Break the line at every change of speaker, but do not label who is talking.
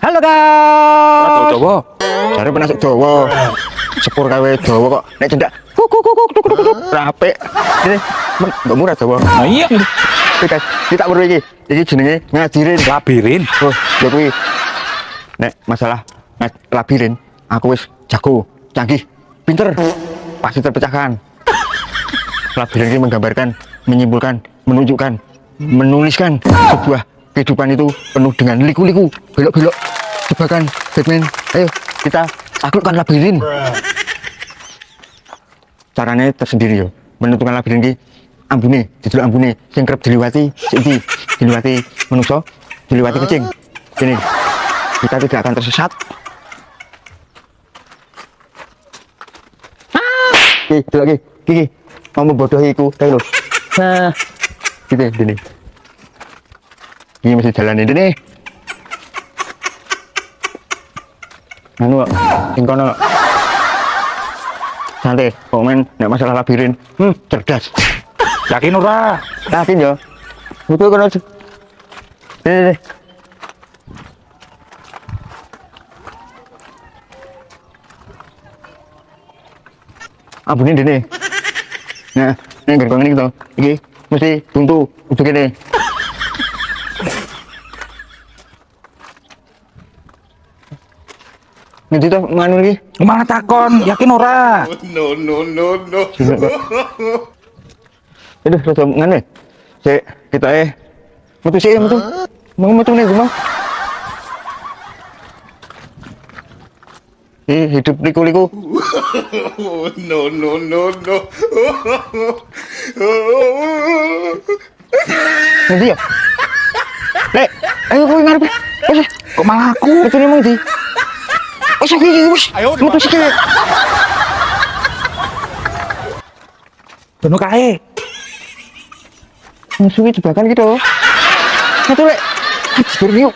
Halo guys.
Jawa.
Cari penasuk Jawa. Sepur kawe Jawa kok. Nek cendak. Kuk. Rapi. Ini enggak murah Jawa.
Nah iya.
Kita perlu iki. Iki jenenge ngajirin.
Labirin.
Oh, ya kuwi. Nek masalah labirin, aku wis jago, canggih, pinter. Pasti terpecahkan. Labirin ini menggambarkan, menyimpulkan, menunjukkan, menuliskan sebuah kehidupan itu penuh dengan liku-liku, belok-belok, jebakan, Batman. Ayo kita taklukkan labirin. Caranya tersendiri yo. Menentukan labirin ini ambune, didelok ambune, sing kerep diliwati, sing diliwati manusa, diliwati kucing. Gini, kita tidak akan tersesat. Delok iki, mau membodohi iku, kae lho. Nah, gitu ini. Ini masih jalan ini. Anu kok, sing kono kok. Santai, komen nek masalah labirin. Cerdas.
Yakin ora?
Yakin yo. Betul kono. Nih. Abune dene. Nah, ini gerbang ini gitu. Iki mesti buntu ujung ini. Nanti tuh nganu lagi.
Mana takon? Yakin ora?
No.
Aduh, rasa nganu. Cek kita metu sih metu. Mau metu nih gimana? Hidup liku-liku.
No.
Nanti ya. Lek, ayo kowe ngarep.
Kok malah aku?
Metu nih mau di. Oke, wis. Metu sih.
Dono kae.
Musuhnya jebakan gitu. Satu lek. Hajar yuk.